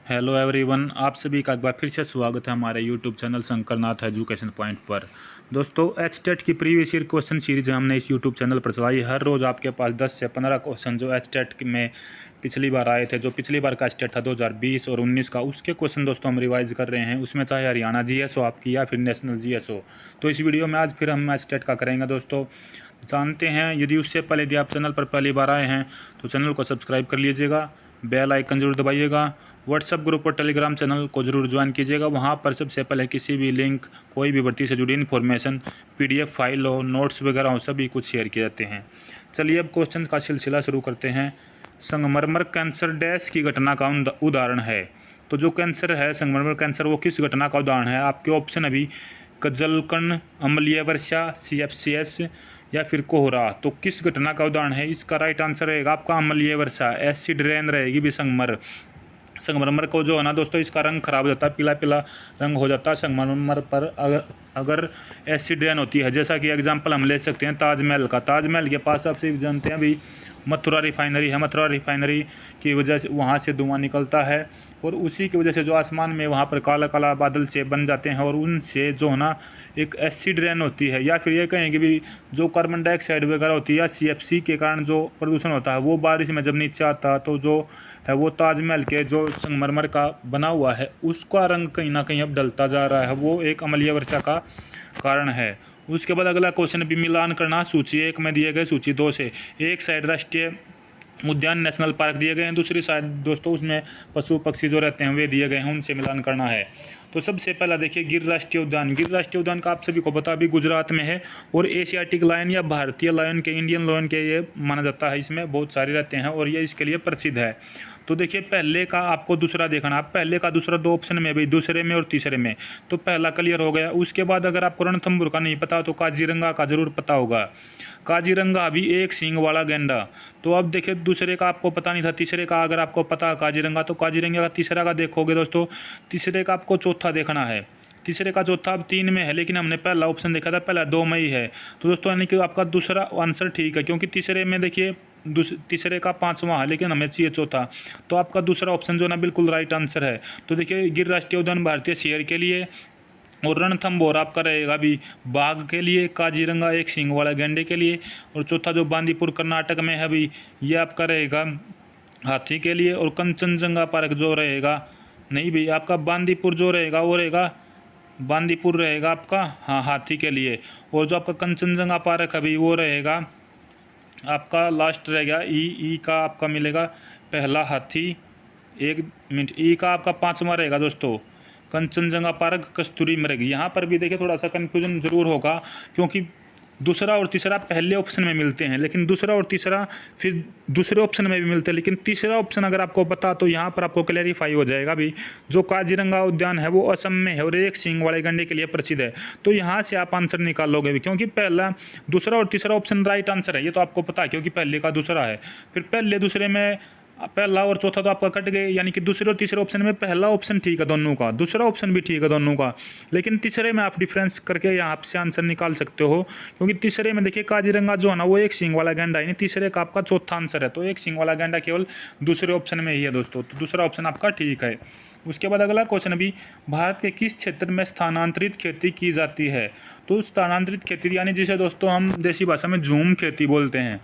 Hello everyone, आप सभी का एक बार फिर से स्वागत है हमारे YouTube channel Shankarnath education point पर। दोस्तों, एचटेट की प्रीवियस ईयर क्वेश्चन सीरीज हमने इस यूट्यूब चैनल पर चलाई। हर रोज़ आपके पास 10 से 15 क्वेश्चन जो एचटेट में पिछली बार आए थे, जो पिछली बार का एचटेट था 2020 और 19 का, उसके क्वेश्चन दोस्तों हम रिवाइज कर रहे हैं। उसमें चाहे हरियाणा जीएस हो आपकी या फिर नेशनल जीएस हो। तो इस वीडियो में आज फिर हम एचटेट का करेंगे दोस्तों। जानते हैं, यदि उससे पहले यदि आप चैनल पर पहली बार आए हैं तो चैनल को सब्सक्राइब कर लीजिएगा, बेल आइकन जरूर दबाइएगा। व्हाट्सएप ग्रुप और टेलीग्राम चैनल को जरूर ज्वाइन कीजिएगा। वहाँ पर सबसे पहले किसी भी लिंक, कोई भी भर्ती से जुड़ी इन्फॉर्मेशन, पीडीएफ फाइल हो, नोट्स वगैरह हो, सभी कुछ शेयर किए जाते हैं। चलिए अब क्वेश्चन का सिलसिला शुरू करते हैं। संगमरमर कैंसर डैश की घटना का उदाहरण है। तो जो कैंसर है संगमरमर कैंसर, वो किस घटना का उदाहरण है? आपके ऑप्शन अभी कजलकण, अम्लीय वर्षा, CFCS या फिर कोहरा। तो किस घटना का उदाहरण है? इसका राइट आंसर रहेगा आपका अम्लीय वर्षा। एसिड रेन रहेगी भी संगमरमर को जो है ना दोस्तों, इसका रंग खराब हो जाता है, पीला पीला रंग हो जाता है संगमरमर पर अगर एसिड रेन होती है। जैसा कि एग्जांपल हम ले सकते हैं ताजमहल का। ताजमहल के पास आप सभी जानते हैं अभी मथुरा रिफाइनरी है। मथुरा रिफाइनरी की वजह से वहाँ से धुआं निकलता है और उसी की वजह से जो आसमान में वहाँ पर काला काला बादल से बन जाते हैं और उनसे जो है ना एक एसिड रेन होती है, या फिर ये कहें कि भी जो कार्बन डाइऑक्साइड वगैरह होती है या CFC के कारण जो प्रदूषण होता है, वो बारिश में जब नीचे आता है तो जो है वो ताजमहल के जो संगमरमर का बना हुआ है उसका रंग कहीं ना कहीं अब ढलता जा रहा है। वो एक अम्लीय वर्षा का कारण है। उसके बाद अगला क्वेश्चन भी मिलान करना। सूची 1 में दिए गए सूची 2 से एक साइड राष्ट्रीय उद्यान नेशनल पार्क दिए गए हैं, दूसरी साइड दोस्तों उसमें पशु पक्षी जो रहते हैं वे दिए गए हैं, उनसे मिलान करना है। तो सबसे पहला देखिए गिर राष्ट्रीय उद्यान। गिर राष्ट्रीय उद्यान का आप सभी को पता भी गुजरात में है और एशियाटिक लायन या भारतीय लायन के, इंडियन लायन के ये माना जाता है। इसमें बहुत सारे रहते हैं और ये इसके लिए प्रसिद्ध है। तो देखिए पहले का आपको दूसरा देखना। आप पहले का दूसरा 2 ऑप्शन में भी, दूसरे में और तीसरे में। तो पहला क्लियर हो गया। उसके बाद अगर आपको रणथंभौर का नहीं पता तो काजीरंगा का जरूर पता होगा। काजीरंगा अभी एक सींग वाला गेंडा। तो अब देखिए दूसरे का आपको पता नहीं था, तीसरे का अगर आपको पता है काजीरंगा, तो काजीरंगा का तीसरा का देखोगे दोस्तों। तीसरे का आपको चौथा देखना है। तीसरे का चौथा अब 3 में है, लेकिन हमने पहला ऑप्शन देखा था, पहला 2 में ही है। तो दोस्तों यानी कि आपका दूसरा आंसर ठीक है, क्योंकि तीसरे में देखिए तीसरे का 5वां है, लेकिन हमें चाहिए चौथा। तो आपका दूसरा ऑप्शन जो ना बिल्कुल राइट आंसर है। तो देखिए गिर राष्ट्रीय उद्यान भारतीय शेर के लिए और रणथंभौर आपका रहेगा भी बाघ के लिए, काजीरंगा एक सींग वाला गेंडे के लिए, और चौथा जो बांदीपुर कर्नाटक में है अभी ये आपका रहेगा हाथी के लिए, और कंचनजंगा पार्क जो रहेगा, नहीं भाई आपका बांदीपुर जो रहेगा वो रहेगा, बांदीपुर रहेगा आपका हाँ हाथी के लिए, और जो आपका कंचनजंगा पार्क अभी वो रहेगा आपका लास्ट रहेगा ई का आपका मिलेगा पहला हाथी। 1 मिनट, ई का आपका 5वां रहेगा दोस्तों कंचनजंगा पार्क कस्तूरी मृग। यहाँ पर भी देखिए थोड़ा सा कन्फ्यूजन जरूर होगा, क्योंकि दूसरा और तीसरा पहले ऑप्शन में मिलते हैं, लेकिन दूसरा और तीसरा फिर दूसरे ऑप्शन में भी मिलते हैं, लेकिन तीसरा ऑप्शन अगर आपको पता तो यहाँ पर आपको क्लैरिफाई हो जाएगा भी। जो काजीरंगा उद्यान है वो असम में है और एक सींग वाले गंडे के लिए प्रसिद्ध है। तो यहाँ से आप आंसर निकाल लोगे भी, क्योंकि पहला, दूसरा और तीसरा ऑप्शन राइट आंसर है, ये तो आपको पता है, क्योंकि पहले का दूसरा है। फिर पहले दूसरे में पहला और चौथा तो आपका कट गए, यानी कि दूसरे और तीसरे ऑप्शन में पहला ऑप्शन ठीक है दोनों का, दूसरा ऑप्शन भी ठीक है दोनों का, लेकिन तीसरे में आप डिफरेंस करके यहाँ से आंसर निकाल सकते हो। क्योंकि तीसरे में देखिए काजीरंगा जो है ना वो एक सींग वाला गेंडा, यानी तीसरे का आपका चौथा आंसर है। तो एक सींग वाला गेंडा केवल दूसरे ऑप्शन में ही है दोस्तों, तो दूसरा ऑप्शन आपका ठीक है। उसके बाद अगला क्वेश्चन भी, भारत के किस क्षेत्र में स्थानांतरित खेती की जाती है? तो स्थानांतरित खेती यानी जिसे दोस्तों हम देसी भाषा में झूम खेती बोलते हैं।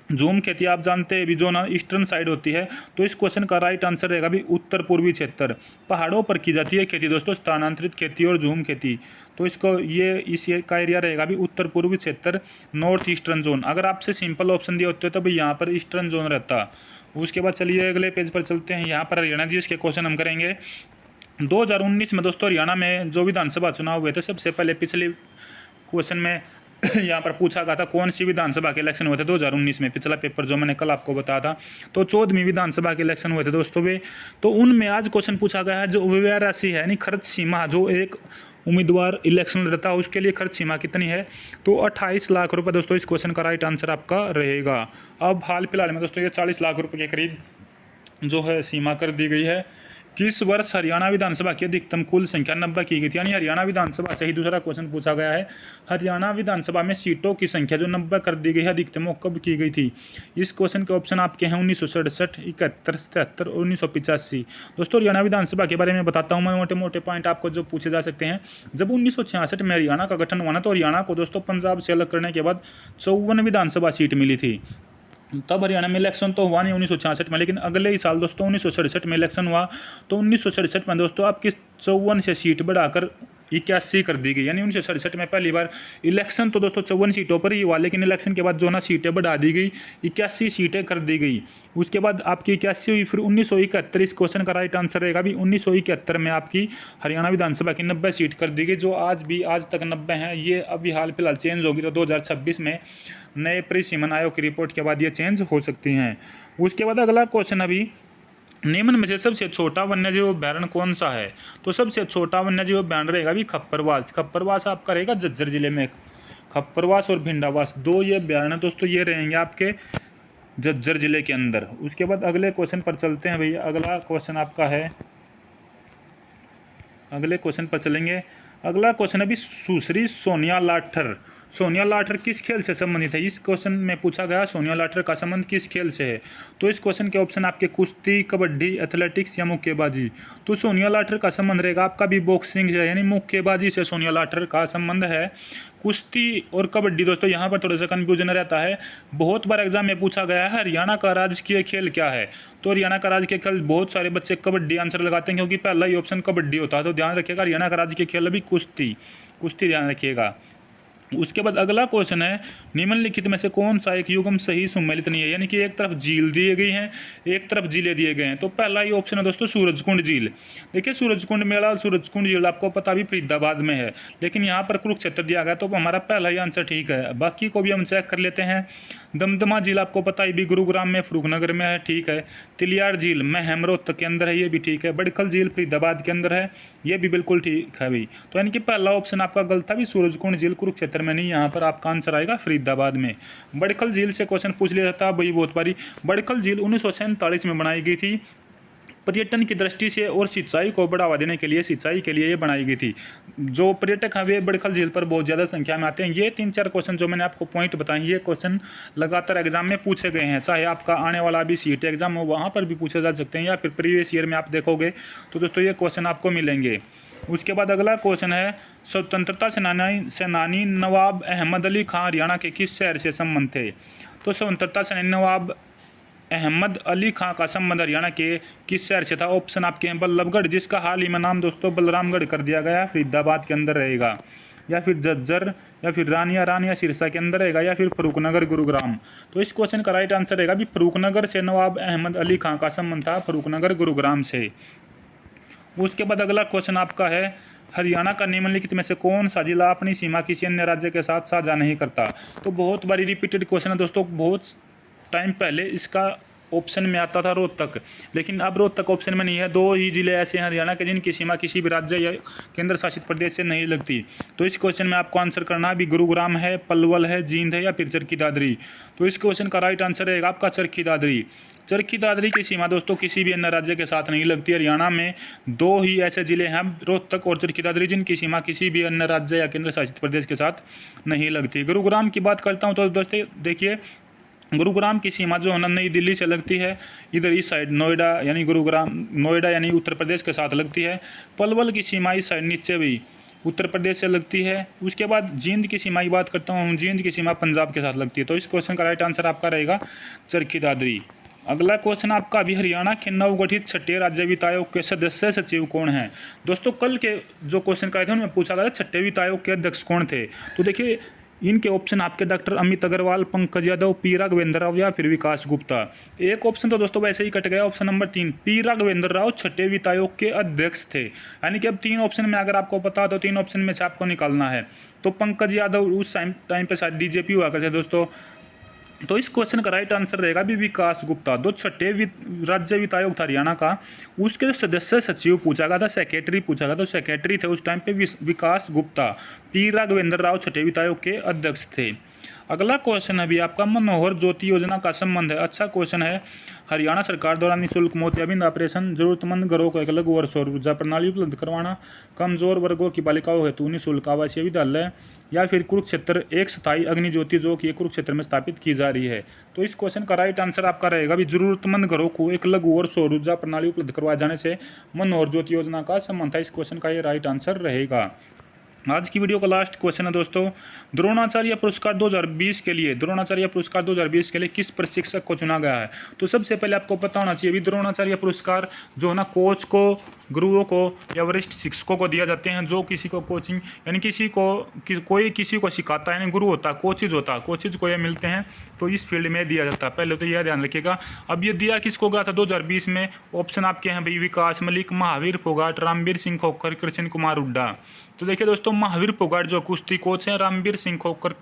झूम खेती आप जानते हैं भी जो ना ईस्टर्न साइड होती है। तो इस क्वेश्चन का राइट आंसर रहेगा भी उत्तर पूर्वी क्षेत्र, पहाड़ों पर की जाती है खेती दोस्तों, स्थानांतरित खेती और झूम खेती। तो इसको ये इस का एरिया रहेगा भी उत्तर पूर्वी क्षेत्र, नॉर्थ ईस्टर्न जोन। अगर आपसे सिंपल ऑप्शन दिए होते तो भाई यहाँ पर ईस्टर्न जोन रहता। उसके बाद चलिए अगले पेज पर चलते हैं। यहाँ पर हरियाणा जी इसके क्वेश्चन हम करेंगे। 2019 में दोस्तों हरियाणा में जो विधानसभा चुनाव हुए थे, सबसे पहले पिछले क्वेश्चन में यहाँ पर पूछा गया था कौन सी विधानसभा के इलेक्शन हुए थे 2019 में। पिछला पेपर जो मैंने कल आपको बताया था, तो 14वीं विधानसभा के इलेक्शन हुए थे दोस्तों वे। तो उनमें आज क्वेश्चन पूछा गया है जो व्यय राशि है, यानी खर्च सीमा, जो एक उम्मीदवार इलेक्शन लड़ता है उसके लिए खर्च सीमा कितनी है? तो 28 लाख रुपये दोस्तों इस क्वेश्चन का राइट आंसर आपका रहेगा। अब हाल फिलहाल में दोस्तों ये 40 लाख रुपये के करीब जो है सीमा कर दी गई है किस वर्ष हरियाणा विधानसभा की अधिकतम कुल संख्या 90 की गई थी, यानी हरियाणा विधानसभा से ही दूसरा क्वेश्चन पूछा गया है। हरियाणा विधानसभा में सीटों की संख्या जो 90 कर दी गई है अधिकतम, वो कब की गई थी। इस क्वेश्चन के ऑप्शन आपके हैं 1967, 71, 77 और 1985। दोस्तों हरियाणा विधानसभा के बारे में बताता हूँ मैं, मोटे मोटे पॉइंट आपको जो पूछे जा सकते हैं। जब 1966 में हरियाणा का गठन हुआ ना, तो हरियाणा को दोस्तों पंजाब से अलग करने के बाद 54 विधानसभा सीट मिली थी। तब हरियाणा में इलेक्शन तो हुआ नहीं 1966 में, लेकिन अगले ही साल दोस्तों 1967 में इलेक्शन हुआ। तो 1967 में दोस्तों आपकी 54 से सीट बढ़ाकर 81 कर दी गई, यानी 1967 में पहली बार इलेक्शन तो दोस्तों 54 सीटों पर ही हुआ, लेकिन इलेक्शन के बाद जो ना सीटें बढ़ा दी गई, 81 सीटें कर दी गई। उसके बाद आपकी 81 हुई, फिर 1971, इस क्वेश्चन का राइट आंसर रहेगा भी 1971 में आपकी हरियाणा विधानसभा की 90 सीट कर दी गई, जो आज तक 90 हैं। ये अभी हाल फिलहाल चेंज होगी, तो 2026 में नए परिसीमन आयोग की रिपोर्ट के बाद ये चेंज हो सकती हैं। उसके बाद अगला क्वेश्चन, अभी निम्न में से सबसे छोटा वन्यजीव अभ्यारण्य कौन सा है। तो सबसे छोटा वन्यजीव अभ्यारण्य रहेगा भी खप्परवास। खप्परवास आपका रहेगा झज्जर जिले में। खप्परवास और भिंडावास, दो ये अभ्यारण्य दोस्तों ये रहेंगे आपके झज्जर जिले के अंदर। उसके बाद अगले क्वेश्चन पर चलते हैं भैया। अगला क्वेश्चन आपका है, अगले क्वेश्चन पर चलेंगे। अगला क्वेश्चन है भी सुश्री सोनिया लाठर। सोनिया लाठर किस खेल से संबंधित है। इस क्वेश्चन में पूछा गया सोनिया लाठर का संबंध किस खेल से है। तो इस क्वेश्चन के ऑप्शन आपके कुश्ती, कबड्डी, एथलेटिक्स या मुक्केबाजी। तो सोनिया लाठर का संबंध रहेगा आपका भी बॉक्सिंग से, यानी मुक्केबाजी से सोनिया लाठर का संबंध है। कुश्ती और कबड्डी दोस्तों यहाँ पर थोड़ा सा कन्फ्यूजन रहता है। बहुत बार एग्जाम में पूछा गया है हरियाणा का राजकीय खेल क्या है। तो हरियाणा का राजकीय खेल, बहुत सारे बच्चे कबड्डी आंसर लगाते हैं क्योंकि पहला ही ऑप्शन कबड्डी होता है। तो ध्यान रखिएगा हरियाणा का राजकीय खेल अभी कुश्ती, ध्यान रखिएगा। उसके बाद अगला क्वेश्चन है, निम्नलिखित में से कौन सा एक युग्म सही सम्मिलित नहीं है। यानी कि एक तरफ झील दिए गई हैं, एक तरफ जिले दिए गए हैं। तो पहला ही ऑप्शन है दोस्तों सूरजकुंड झील। देखिए सूरजकुंड मेला और सूरजकुंड झील आपको पता भी फरीदाबाद में है, लेकिन यहाँ पर कुरुक्षेत्र दिया गया, तो हमारा पहला ही आंसर ठीक है। बाकी को भी हम चेक कर लेते हैं। दमदमा झील आपको पता ही भी गुरुग्राम में, फरूखनगर में है, ठीक है। तिलियार झील महम रोहतक के अंदर है, ये भी ठीक है। बड़खल झील फरीदाबाद के अंदर है, ये भी बिल्कुल ठीक है भाई। तो यानी कि पहला ऑप्शन आपका गलत था भी, सूरजकुंड झील कुरुक्षेत्र में नहीं, यहाँ पर आपका आंसर आएगा फरीदाबाद में। बड़खल झील से क्वेश्चन पूछ लिया जाता है भाई बहुत बारी। बड़खल झील 1947 में बनाई गई थी। पर्यटन की दृष्टि से और सिंचाई को बढ़ावा देने के लिए, सिंचाई के लिए ये बनाई गई थी। जो पर्यटक हैं वे बड़खल झील पर बहुत ज़्यादा संख्या में आते हैं। ये 3-4 क्वेश्चन जो मैंने आपको पॉइंट बताए, ये क्वेश्चन लगातार एग्जाम में पूछे गए हैं। चाहे आपका आने वाला भी सीट एग्जाम हो, वहाँ पर भी पूछे जा सकते हैं, या फिर प्रीवियस ईयर में आप देखोगे तो दोस्तों ये क्वेश्चन आपको मिलेंगे। उसके बाद अगला क्वेश्चन है, स्वतंत्रता सेनानी नवाब अहमद अली खां हरियाणा के किस शहर से संबंध थे। तो स्वतंत्रता सेनानी नवाब अहमद अली खां का संबंध हरियाणा के किस शहर से था। ऑप्शन आपके हैं बल्लभगढ़, जिसका हाल ही में नाम दोस्तों बलरामगढ़ कर दिया गया, फरीदाबाद के अंदर रहेगा, या फिर झज्जर, या फिर रानिया सिरसा के अंदर रहेगा, या फिर फरूखनगर गुरुग्राम। तो इस क्वेश्चन का राइट आंसर रहेगा भी फरूखनगर से नवाब अहमद अली खां का संबंध था, फरूखनगर गुरुग्राम से। उसके बाद अगला क्वेश्चन आपका है, हरियाणा का निम्नलिखित में से कौन सा जिला अपनी सीमा किसी अन्य राज्य के साथ साझा नहीं करता। तो बहुत बारी रिपीटेड क्वेश्चन है दोस्तों। बहुत टाइम पहले इसका ऑप्शन में आता था रोहतक, लेकिन अब रोहतक ऑप्शन में नहीं है। 2 ही जिले ऐसे हैं हरियाणा के जिनकी सीमा किसी भी राज्य या केंद्र शासित प्रदेश से नहीं लगती। तो इस क्वेश्चन में आपको आंसर करना है भी गुरुग्राम है, पलवल है, जींद है, या फिर चरखी दादरी। तो इस क्वेश्चन का राइट आंसर रहेगा आपका चरखी दादरी। चरखी दादरी की सीमा दोस्तों किसी भी अन्य राज्य के साथ नहीं लगती। हरियाणा में 2 ही ऐसे जिले हैं, रोहतक और चरखी दादरी, जिनकी सीमा किसी भी अन्य राज्य या केंद्र शासित प्रदेश के साथ नहीं लगती। गुरुग्राम की बात करता हूँ तो दोस्तों देखिए, गुरुग्राम की सीमा जो है ना नई दिल्ली से लगती है, इधर इस साइड नोएडा यानी नोएडा यानी उत्तर प्रदेश के साथ लगती है। पलवल की सीमा इस साइड नीचे भी उत्तर प्रदेश से लगती है। उसके बाद जींद की सीमा की बात करता हूँ, जींद की सीमा पंजाब के साथ लगती है। तो इस क्वेश्चन का राइट आंसर आपका रहेगा चरखी दादरी। अगला क्वेश्चन आपका अभी, हरियाणा के नवगठित 6ठे राज्य वित्त आयोग के सदस्य सचिव कौन हैं। दोस्तों कल के जो क्वेश्चन कराए थे उनमें पूछा गया 6ठे वित्त आयोग के अध्यक्ष कौन थे। तो देखिए इनके ऑप्शन आपके डॉक्टर अमित अग्रवाल, पंकज यादव, पी राघवेंद्र राव, या फिर विकास गुप्ता। एक ऑप्शन तो दोस्तों वैसे ही कट गया, option number 3 P Raghavendra Rao 6ठे वित्त आयोग के अध्यक्ष थे। यानी कि अब 3 ऑप्शन में अगर आपको पता तो 3 ऑप्शन में से आपको निकालना है। तो पंकज यादव उस टाइम पे शायद डीजेपी हुआ करते दोस्तों। तो इस क्वेश्चन का राइट आंसर रहेगा भी विकास गुप्ता। 6ठे राज्य वित्त आयोग था हरियाणा का, उसके सदस्य सचिव पूछा गया था, सेक्रेटरी पूछा गया, तो सेक्रेटरी थे उस टाइम पे विकास गुप्ता। पी राघवेंद्र राव 6ठे वित्त आयोग के अध्यक्ष थे। अगला क्वेश्चन है भी आपका मनोहर ज्योति योजना का संबंध है। अच्छा क्वेश्चन है। हरियाणा सरकार द्वारा निःशुल्क मोतियाबिंद ऑपरेशन, जरूरतमंद घरों को एक लघु और सौर ऊर्जा प्रणाली उपलब्ध करवाना, कमजोर वर्गों की बालिकाओं हेतु निःशुल्क आवासीय विद्यालय, या फिर कुरुक्षेत्र एक स्थायी अग्नि ज्योति जो कि कुरुक्षेत्र में स्थापित की जा रही है। तो इस क्वेश्चन का राइट आंसर आपका रहेगा भी जरूरतमंद घरों को एक लघु और सौर ऊर्जा प्रणाली उपलब्ध करवाए जाने से मनोहर ज्योति योजना का संबंध है। इस क्वेश्चन का ये राइट आंसर रहेगा। आज की वीडियो का लास्ट क्वेश्चन है दोस्तों, द्रोणाचार्य पुरस्कार 2020 के लिए किस प्रशिक्षक को चुना गया है। तो सबसे पहले आपको पता होना चाहिए भी द्रोणाचार्य पुरस्कार जो है ना कोच को, गुरुओं को या वरिष्ठ शिक्षकों को दिया जाते हैं जो किसी को कोचिंग यानी कोई किसी को सिखाता है, यानी गुरु होता है, कोचिज को ये मिलते हैं। तो इस फील्ड में दिया जाता है, पहले तो यह ध्यान रखिएगा। अब ये दिया किसको गया था 2020 में? ऑप्शन आपके हैं भाई विकास मलिक, महावीर फोगाट, रामवीर सिंह खोखर, कृष्ण कुमार हुड्डा। तो देखिए दोस्तों, महावीर फोगाट जो कुश्ती कोच हैं, रामवीर सिंह खोखर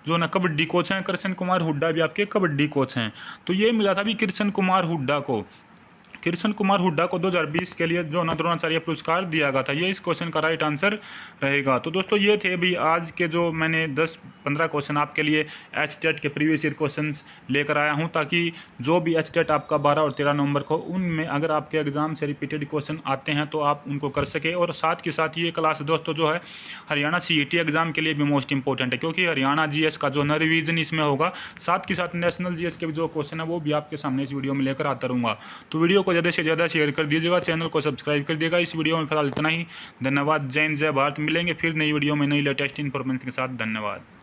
जो ना कबड्डी कोच हैं, कृष्ण कुमार हुड्डा भी आपके कबड्डी कोच हैं। तो ये मिला था भी कृष्ण कुमार हुड्डा को 2020 के लिए जो ना द्रोणाचार्य पुरस्कार दिया गया था। ये इस क्वेश्चन का राइट आंसर रहेगा। तो दोस्तों ये थे भी आज के जो मैंने 10-15 क्वेश्चन आपके लिए एचटेट के प्रीवियस ईयर क्वेश्चन लेकर आया हूँ, ताकि जो भी एचटेट आपका 12 और 13 नवंबर को उनमें अगर आपके एग्जाम से रिपीटेड क्वेश्चन आते हैं तो आप उनको कर सके। और साथ के साथ ये क्लास दोस्तों जो है हरियाणा CET एग्जाम के लिए भी मोस्ट इंपॉर्टेंट है, क्योंकि हरियाणा GS का जो ना रिवीजन इसमें होगा, साथ के साथ नेशनल GS के जो क्वेश्चन है वो भी आपके सामने इस वीडियो में लेकर आता रहूँगा। तो वीडियो को ज़्यादा से ज़्यादा शेयर कर दीजिएगा, चैनल को सब्सक्राइब कर दिएगा। इस वीडियो में फिलहाल इतना ही। धन्यवाद। जय हिंद, जय भारत। मिलेंगे फिर नई वीडियो में नई लेटेस्ट इन्फॉर्मेशन के साथ। धन्यवाद।